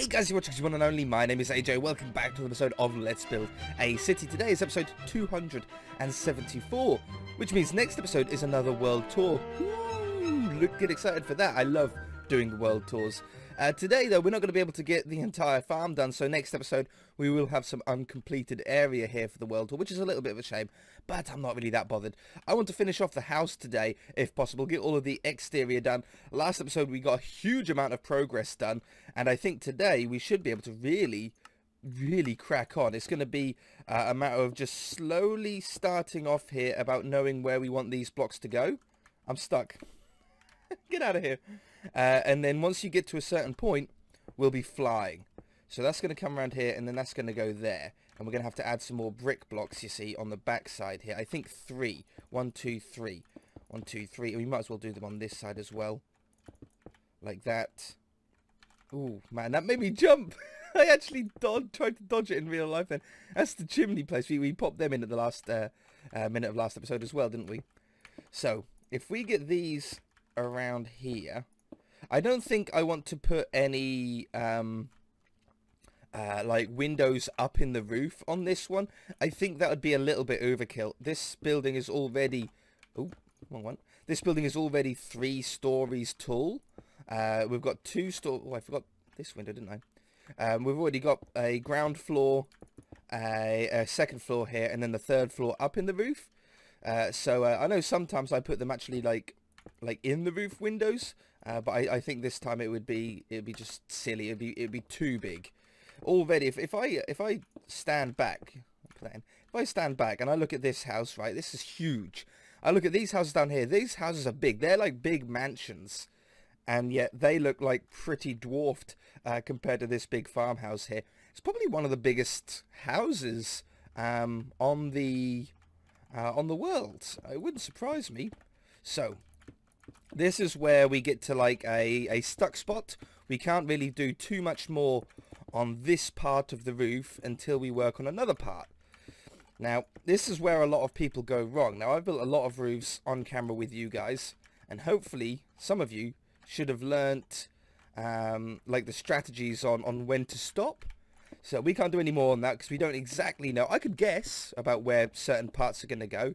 Hey guys, you're watching one and only. My name is AJ. Welcome back to an episode of Let's Build a City. Today is episode 274, which means next episode is another world tour. Ooh, get excited for that. I love doing world tours. Today though, we're not going to be able to get the entire farm done, so next episode we will have some uncompleted area here for the world tour, which is a little bit of a shame, but I'm not really that bothered. I want to finish off the house today, if possible, get all of the exterior done. Last episode we got a huge amount of progress done, and I think today we should be able to really crack on. It's going to be a matter of just slowly starting off here about knowing where we want these blocks to go. I'm stuck. Get out of here. And then once you get to a certain point, we'll be flying. So that's going to come around here, and then that's going to go there. And we're going to have to add some more brick blocks, you see, on the back side here. I think 3. 1, 2, 3. 1, 2, 3. And we might as well do them on this side as well. Like that. Ooh, man, that made me jump. I actually tried to dodge it in real life then. That's the chimney place. We popped them in at the last minute of last episode as well, didn't we? So, if we get these around here, I don't think I want to put any like windows up in the roof on this one. I think that would be a little bit overkill. This building is already wrong one. This building is already 3 stories tall. We've got 2 oh, I forgot this window, didn't I? We've already got a ground floor, a second floor here, and then the 3rd floor up in the roof. So I know sometimes I put them actually like in the roof windows, but I think this time it'd be just silly. It'd be too big already. If I stand back, if I stand back and I look at this house, right, this is huge. I look at these houses down here. These houses are big. They're like big mansions, and yet they look like pretty dwarfed compared to this big farmhouse here. It's probably one of the biggest houses on the world. It wouldn't surprise me. So this is where we get to like a stuck spot. We can't really do too much more on this part of the roof until we work on another part. Now, this is where a lot of people go wrong. Now, I've built a lot of roofs on camera with you guys, and hopefully some of you should have learnt like the strategies on when to stop. So we can't do any more on that because we don't exactly know. I could guess about where certain parts are going to go,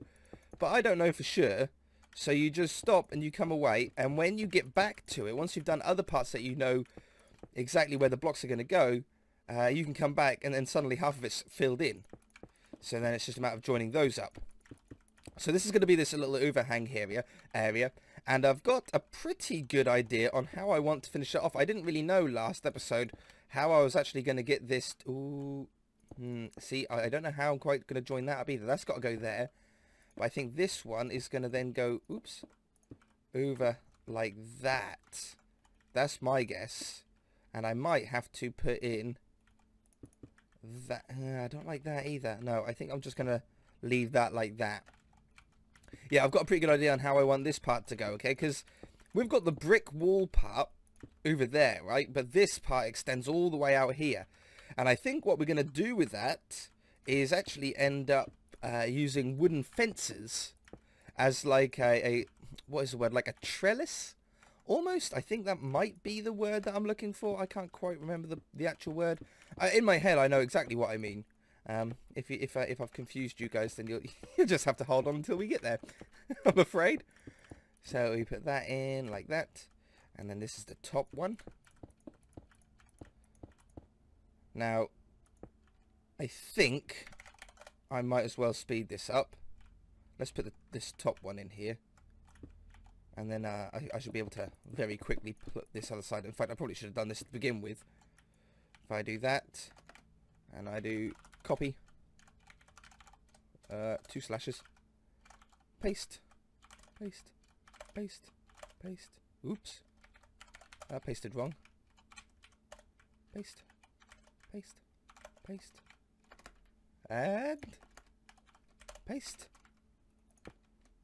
but I don't know for sure. So you just stop and you come away, and when you get back to it, once you've done other parts that you know exactly where the blocks are going to go, you can come back and then suddenly half of it's filled in. So then it's just a matter of joining those up. So this is going to be this little overhang area, and I've got a pretty good idea on how I want to finish it off. I didn't really know last episode how I was actually going to get this. Ooh, see, I don't know how I'm quite going to join that up either. That's got to go there. But I think this one is going to then go, oops, over like that. That's my guess. And I might have to put in that. I don't like that either. No, I think I'm just going to leave that like that. Yeah, I've got a pretty good idea on how I want this part to go, okay? Because we've got the brick wall part over there, right? But this part extends all the way out here. And I think what we're going to do with that is actually end up using wooden fences as like a what is the word, like a trellis almost. I think that might be the word that I'm looking for. I can't quite remember the actual word. In my head I know exactly what I mean. If I've confused you guys, then you'll just have to hold on until we get there. I'm afraid. So we put that in like that, and then this is the top one. Now I think I might as well speed this up. Let's put this top one in here. And then I should be able to very quickly put this other side. In fact, I probably should have done this to begin with. If I do that, and I do copy, 2 slashes, paste, paste, paste, paste. Oops. I pasted wrong. Paste, paste, paste. And paste,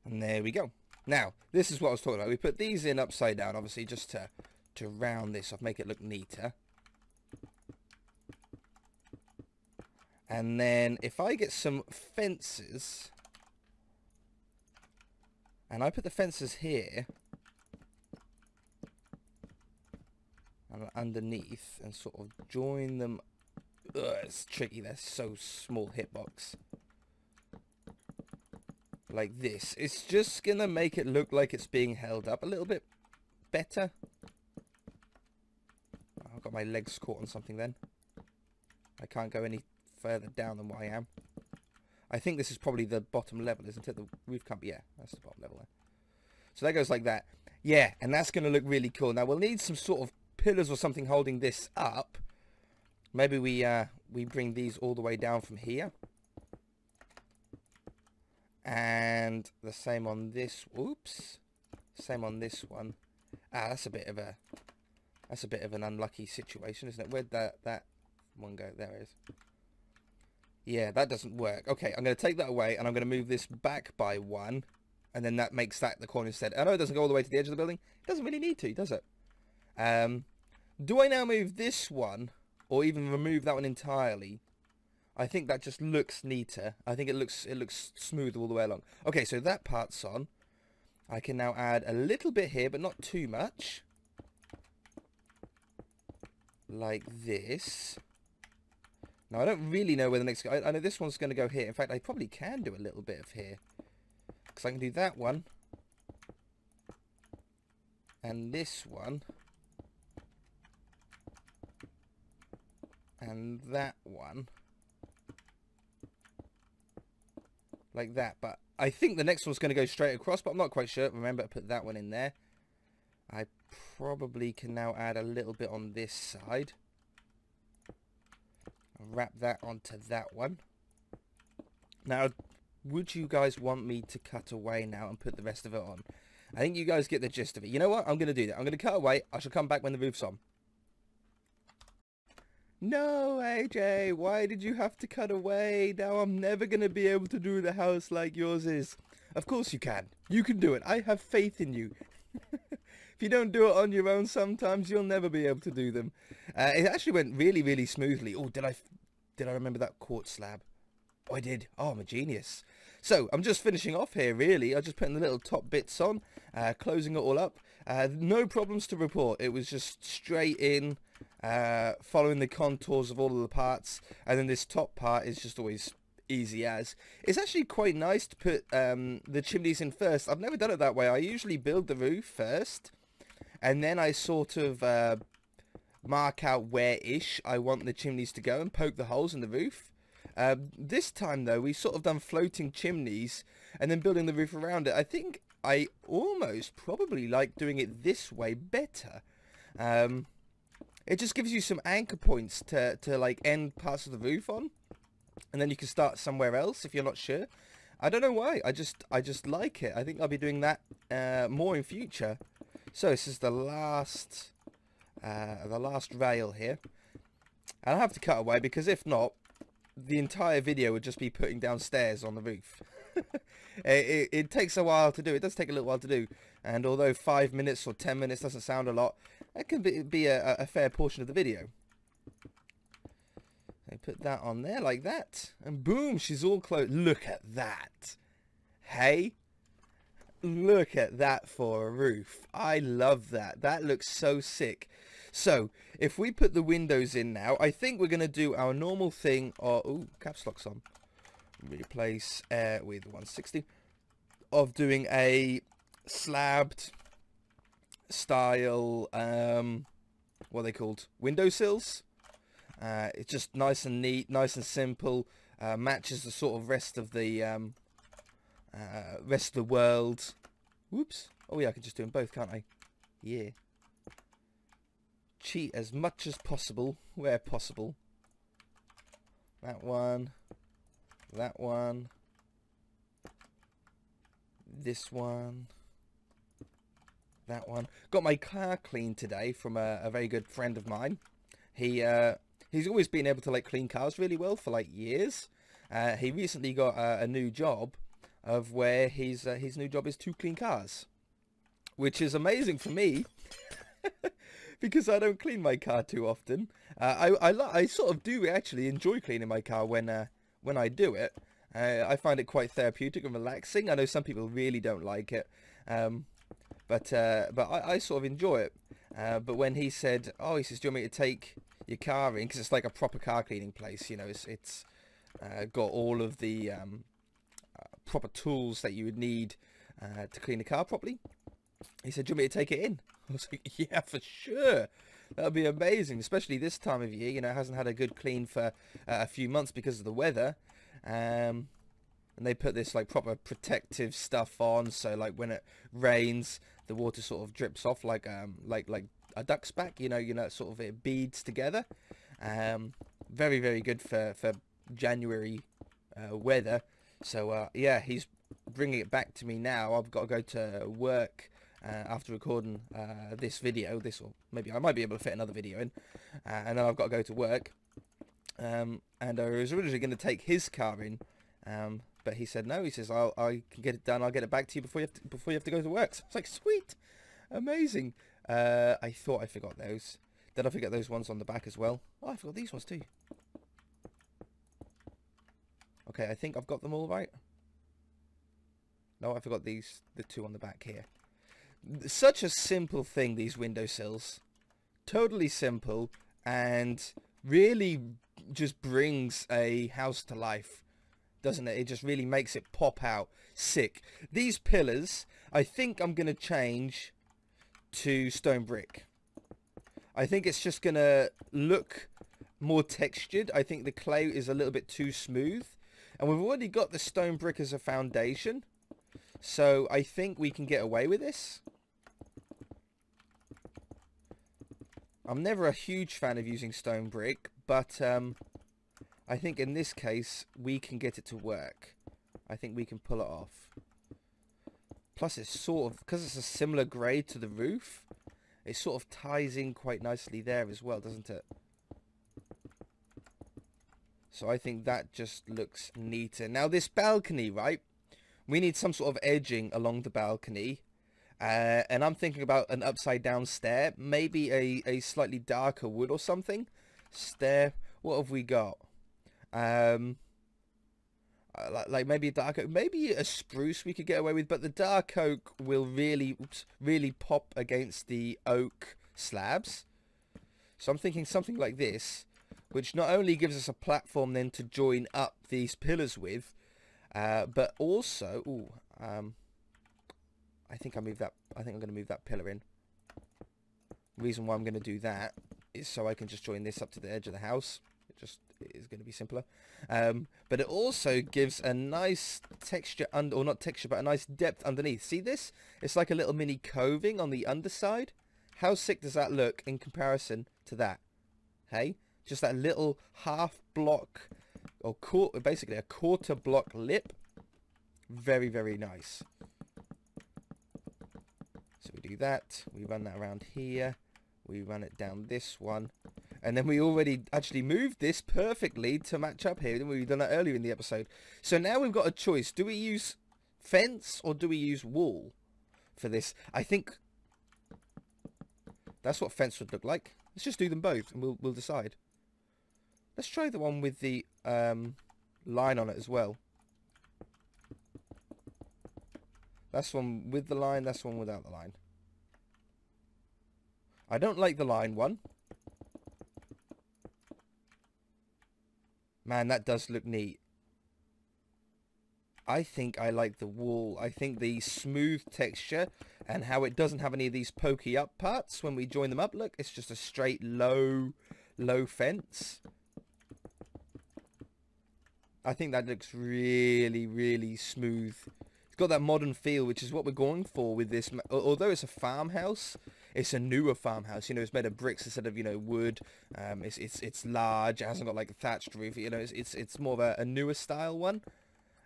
and there we go. Now this is what I was talking about. We put these in upside down, obviously, just to round this off, make it look neater. And then if I get some fences, and I put the fences here, and underneath and sort of join them. Ugh, it's tricky. They're so small hitbox. Like this. It's just going to make it look like it's being held up a little bit better. I've got my legs caught on something then. I can't go any further down than what I am. I think this is probably the bottom level, isn't it? The roof can't be... Yeah, that's the bottom level there. So that goes like that. Yeah, and that's going to look really cool. Now, we'll need some sort of pillars or something holding this up. Maybe we bring these all the way down from here. And the same on this. Oops. Same on this one. Ah, that's a bit of an unlucky situation, isn't it? Where'd that one go? There it is. Yeah, that doesn't work. Okay, I'm going to take that away, and I'm going to move this back by one, and then that makes that the corner instead. I know it doesn't go all the way to the edge of the building. It doesn't really need to, does it? Do I now move this one, or even remove that one entirely? I think that just looks neater. I think it looks smooth all the way along. Okay, so that part's on. I can now add a little bit here, but not too much. Like this. Now, I don't really know where the next... I know this one's going to go here. In fact, I probably can do a little bit of here. Because I can do that one. And this one. And that one. Like that. But I think the next one's going to go straight across, but I'm not quite sure. Remember to put that one in there. I probably can now add a little bit on this side. Wrap that onto that one. Now, would you guys want me to cut away now and put the rest of it on? I think you guys get the gist of it. You know what? I'm going to do that. I'm going to cut away. I shall come back when the roof's on. No, AJ, why did you have to cut away? Now I'm never going to be able to do the house like yours is. Of course you can. You can do it. I have faith in you. If you don't do it on your own sometimes, you'll never be able to do them. It actually went really, really smoothly. Oh, did I remember that quartz slab? Oh, I did. Oh, I'm a genius. So, I'm just finishing off here, really. I'm just putting the little top bits on, closing it all up. No problems to report. It was just straight in, following the contours of all of the parts. And then this top part is just always easy as. It's actually quite nice to put the chimneys in first. I've never done it that way. I usually build the roof first. And then I sort of mark out where-ish I want the chimneys to go and poke the holes in the roof. This time, though, we sort of done floating chimneys and then building the roof around it. I think I almost probably like doing it this way better. It just gives you some anchor points to like end parts of the roof on. And then you can start somewhere else if you're not sure. I don't know why. I just like it. I think I'll be doing that more in future. So this is the last rail here. And I have to cut away because if not, the entire video would just be putting down stairs on the roof. It takes a while to do. It does take a little while to do. And although 5 minutes or 10 minutes doesn't sound a lot, that can be a fair portion of the video. I put that on there like that. And boom, she's all closed. Look at that. Hey? Look at that for a roof. I love that. That looks so sick. So, if we put the windows in now, I think we're going to do our normal thing. Ooh, caps lock's on. Replace with 160. Of doing a slabbed style, what are they called? Windowsills. It's just nice and neat, nice and simple. Matches the sort of rest of the world. Whoops. Oh yeah, I can just do them both, can't I? Yeah. Cheat as much as possible where possible. That one. That one. This one. That one. Got my car cleaned today from a very good friend of mine. He's always been able to like clean cars really well for like years. He recently got a new job of where his new job is to clean cars, which is amazing for me because I don't clean my car too often. I sort of do actually enjoy cleaning my car when I do it. I find it quite therapeutic and relaxing. I know some people really don't like it, but I sort of enjoy it. But when he said, oh, he says, do you want me to take your car in? Because it's like a proper car cleaning place, you know, it's got all of the proper tools that you would need to clean the car properly. He said, do you want me to take it in? I was like, yeah, for sure. That would be amazing, especially this time of year. You know, it hasn't had a good clean for a few months because of the weather. And they put this like proper protective stuff on, so like when it rains, the water sort of drips off like a duck's back. You know, sort of it beads together. Very, very good for January weather. So yeah, he's bringing it back to me now. I've got to go to work after recording this video, or maybe I might be able to fit another video in, and then I've got to go to work. And I was originally going to take his car in, but he said no. He says I can get it done. I'll get it back to you before you have to go to work. So I was like, sweet, amazing. I thought I forgot those. Did I forget those ones on the back as well? Oh, I forgot these ones too. Okay, I think I've got them all right. No, I forgot the two on the back here. Such a simple thing, these windowsills. Totally simple, and really just brings a house to life, doesn't it? It just really makes it pop out. Sick. These pillars, I think I'm going to change to stone brick. I think it's just going to look more textured. I think the clay is a little bit too smooth. And we've already got the stone brick as a foundation. So I think we can get away with this. I'm never a huge fan of using stone brick, but I think in this case we can get it to work. I think we can pull it off. Plus it's sort of, because it's a similar grade to the roof, it sort of ties in quite nicely there as well, doesn't it? So I think that just looks neater. Now this balcony, right? We need some sort of edging along the balcony. And I'm thinking about an upside down stair. Maybe a slightly darker wood or something. Stair. What have we got? Like maybe a dark oak. Maybe a spruce we could get away with. But the dark oak will really pop against the oak slabs. So I'm thinking something like this, which not only gives us a platform then to join up these pillars with, but also, I think I'm going to move that pillar in. The reason why I'm going to do that is so I can just join this up to the edge of the house. It is going to be simpler. But it also gives a nice texture, or not texture, but a nice depth underneath. See this? It's like a little mini coving on the underside. How sick does that look in comparison to that? Hey? Just that little half block, or basically a quarter block lip. Very, very nice. So we do that. We run that around here. We run it down this one. And then we already actually moved this perfectly to match up here. We've done that earlier in the episode. So now we've got a choice. Do we use fence or do we use wall for this? I think that's what fence would look like. Let's just do them both and we'll decide. Let's try the one with the line on it as well. That's one with the line, that's one without the line. I don't like the line one. Man, that does look neat. I think I like the wall. I think the smooth texture and how it doesn't have any of these pokey up parts when we join them up. Look, it's just a straight low fence. I think that looks really, really smooth. It's got that modern feel, which is what we're going for with this. Although it's a farmhouse, it's a newer farmhouse. You know, it's made of bricks instead of, you know, wood. It's large. It hasn't got like a thatched roof. You know, it's more of a newer style one.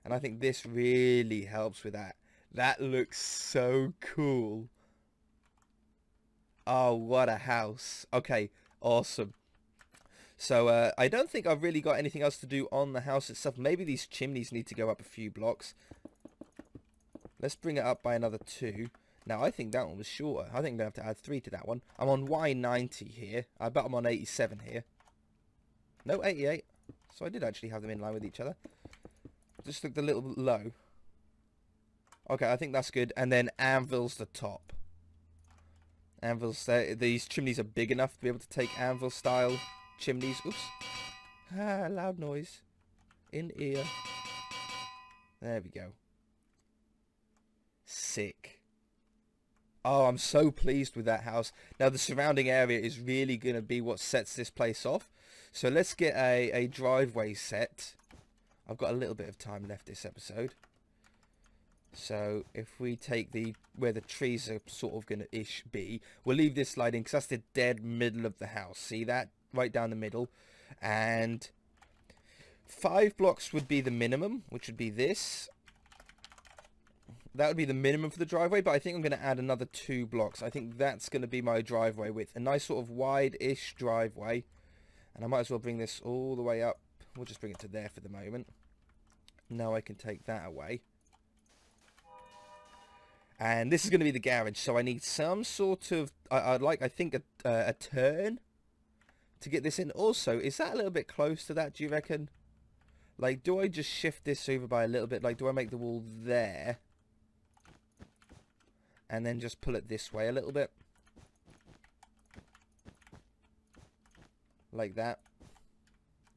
And I think this really helps with that. That looks so cool. Oh, what a house. Okay, awesome. So I don't think I've really got anything else to do on the house itself. Maybe these chimneys need to go up a few blocks. Let's bring it up by another 2. Now, I think that one was shorter. I think I'm going to have to add 3 to that one. I'm on Y90 here. I bet I'm on 87 here. No, 88. So I did actually have them in line with each other. Just looked a little bit low. Okay, I think that's good. And then anvil's the top. Anvils. These chimneys are big enough to be able to take anvil style chimneys. Oops. Ah, loud noise. In ear. There we go. Sick. Oh, I'm so pleased with that house. Now the surrounding area is really going to be what sets this place off. So let's get a driveway set. I've got a little bit of time left this episode. So if we take where the trees are sort of going to be, we'll leave this lighting because that's the dead middle of the house. See that? Right down the middle. And 5 blocks would be the minimum, which would be this. That would be the minimum for the driveway, but I think I'm going to add another 2 blocks. I think that's going to be my driveway width. A nice sort of wide-ish driveway. And I might as well bring this all the way up. We'll just bring it to there for the moment. Now I can take that away. And this is going to be the garage, so I need some sort of... I think a turn to get this in. Also, is that a little bit close to that, do you reckon? Like, do I just shift this over by a little bit? Like, do I make the wall there? And then just pull it this way a little bit. Like that.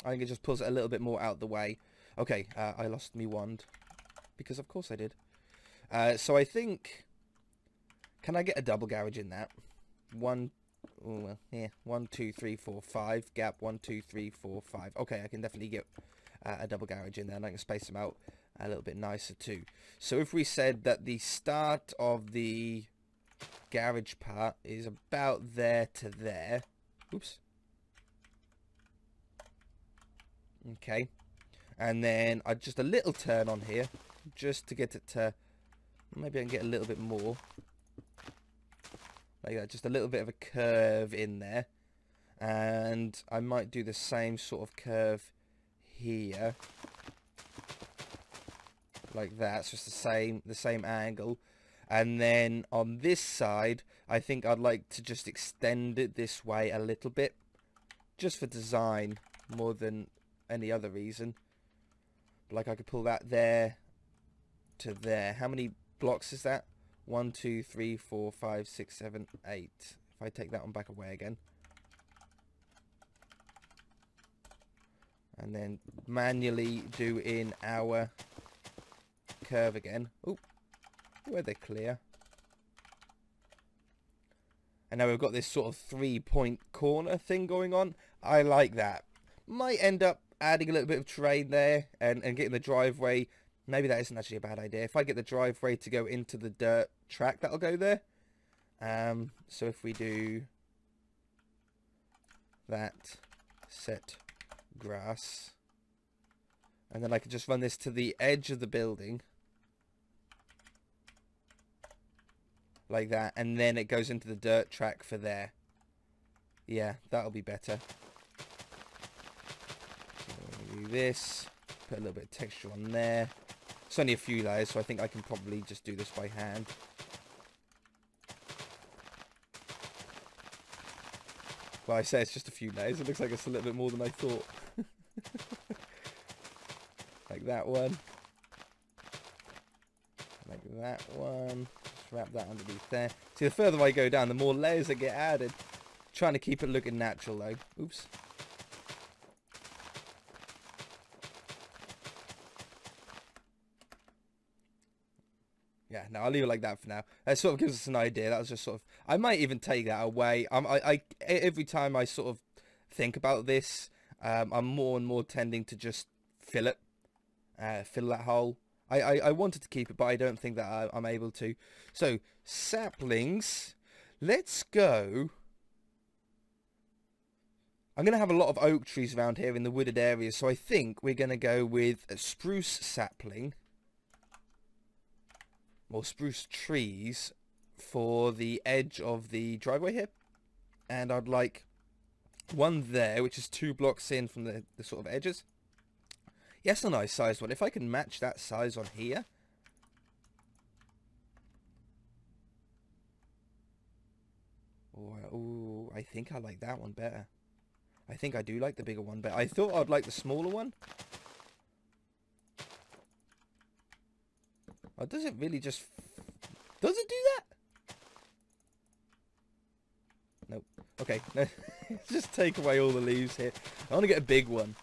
I think it just pulls it a little bit more out the way. Okay, I lost me wand. Because of course I did. So I think... Can I get a double garage in that? 1, 2, 3, 4, 5. Gap, 1, 2, 3, 4, 5. Okay, I can definitely get a double garage in there. And I can space them out a little bit nicer too. So if we said that the start of the garage part is about there to there. Oops. Okay. And then just a little turn on here. Just to get it to... Maybe I can get a little bit more. Like that. Just a little bit of a curve in there. And I might do the same sort of curve here. Like that. It's just the same angle. And then on this side, I think I'd like to just extend it this way a little bit. Just for design more than any other reason. Like I could pull that there to there. How many blocks is that? 1, 2, 3, 4, 5, 6, 7, 8. If I take that one back away again. And then manually do in our curve again. Oh, where they're clear. And now we've got this sort of 3-point corner thing going on. I like that. Might end up adding a little bit of terrain there and getting the driveway. Maybe that isn't actually a bad idea. If I get the driveway to go into the dirt track, that'll go there. So if we do that, set grass, and then I can just run this to the edge of the building. Like that, and then it goes into the dirt track for there. Yeah, that'll be better. So do this, put a little bit of texture on there. It's only a few layers, so I think I can probably just do this by hand. Well, I say it's just a few layers. It looks like it's a little bit more than I thought. Like that one. Like that one. Just wrap that underneath there. See, the further I go down, the more layers that get added. Trying to keep it looking natural, though. Oops. Yeah, no, I'll leave it like that for now. That sort of gives us an idea. That was just sort of... I might even take that away. Every time I sort of think about this, I'm more and more tending to just fill it. Fill that hole. I wanted to keep it, but I don't think that I'm able to. So, saplings. Let's go... I'm going to have a lot of oak trees around here in the wooded areas, so I think we're going to go with a spruce sapling. Or spruce trees for the edge of the driveway here. And I'd like one there, which is 2 blocks in from the sort of edges. Yes, a nice size one. If I can match that size on here. Oh, I think I like that one better. I think I do like the bigger one better. I thought I'd like the smaller one. Oh, does it really just... Does it do that? Okay, just take away all the leaves here. I want to get a big one,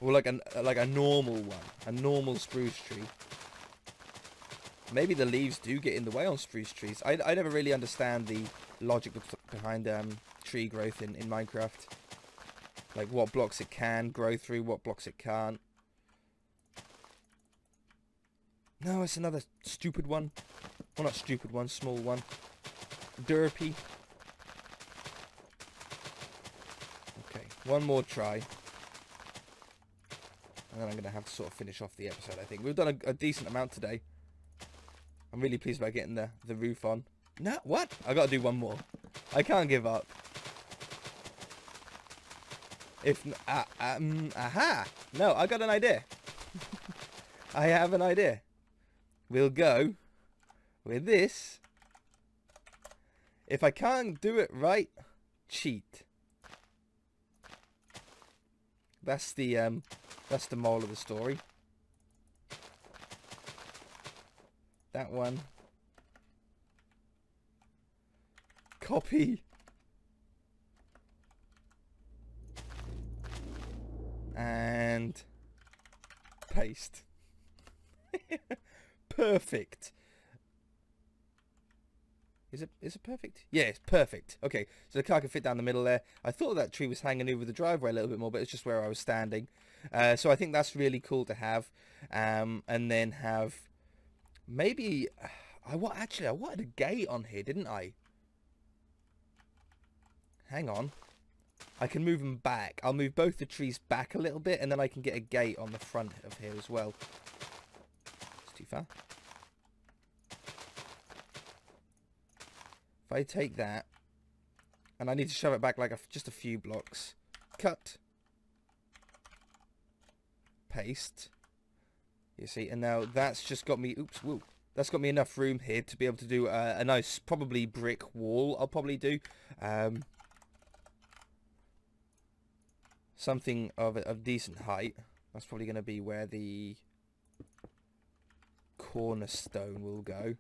or like a normal one, a normal spruce tree. Maybe the leaves do get in the way on spruce trees. I never really understand the logic behind tree growth in Minecraft. Like what blocks it can grow through, what blocks it can't. No, it's another stupid one. Well, not stupid one, small one. Derpy. Okay, one more try. And then I'm going to have to sort of finish off the episode, I think. We've done a decent amount today. I'm really pleased about getting the roof on. No, what? I got to do one more. I can't give up. Aha! No, I got an idea. I have an idea. We'll go with this. If I can't do it right, cheat. That's the moral of the story. That one. Copy. And paste. Perfect. Is it perfect? Yeah, it's perfect. Okay, so the car can fit down the middle there. I thought that tree was hanging over the driveway a little bit more, but it's just where I was standing. So I think that's really cool to have. And then have maybe actually I wanted a gate on here, didn't I? Hang on. I can move them back. I'll move both the trees back a little bit, and then I can get a gate on the front of here as well. It's too far. If I take that, and I need to shove it back like just a few blocks. Cut. Paste. You see, and now that's just got me, oops, woo. That's got me enough room here to be able to do a nice, probably brick wall. I'll probably do. Something of decent height. That's probably going to be where the cornerstone will go.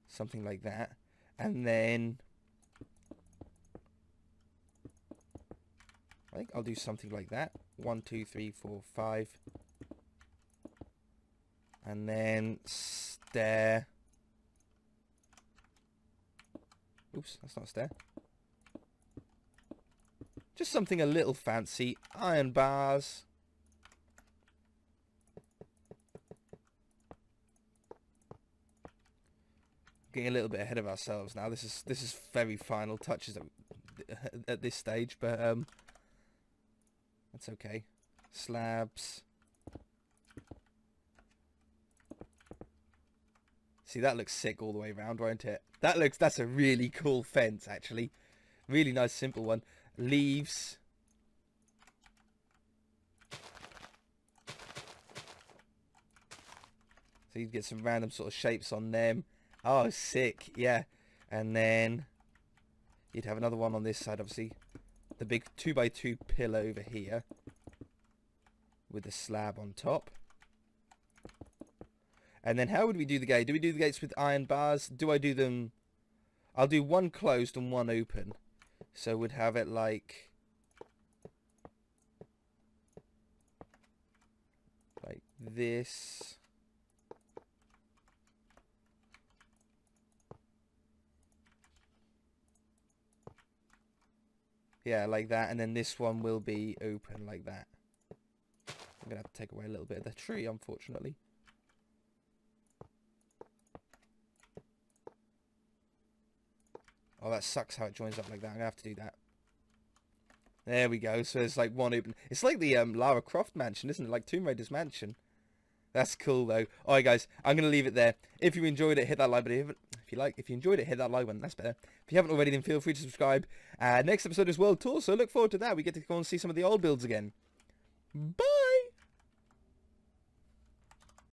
Something like that. And then I think I'll do something like that. 1, 2, 3, 4, 5. And then stair. Oops, that's not a stair. Just something a little fancy. Iron bars. Getting a little bit ahead of ourselves now. This is very final touches at this stage, but that's okay. Slabs. See, that looks sick all the way around, won't it? That's a really cool fence, actually. Really nice, simple one. Leaves. So you get some random sort of shapes on them. Oh, sick. Yeah. And then you'd have another one on this side, obviously. The big 2x2 pillar over here. With the slab on top. And then how would we do the gate? Do we do the gates with iron bars? Do I do them... I'll do one closed and one open. So we'd have it like this. Yeah, like that. And then this one will be open like that. I'm going to have to take away a little bit of the tree, unfortunately. Oh, that sucks how it joins up like that. I'm going to have to do that. There we go. So there's like one open. It's like the Lara Croft mansion, isn't it? Like Tomb Raider's mansion. That's cool, though. Alright, guys. I'm going to leave it there. If you enjoyed it, hit that like button. If you enjoyed it, hit that like button. That's better. If you haven't already, then feel free to subscribe. Next episode is World Tour, so look forward to that. We get to go and see some of the old builds again. Bye!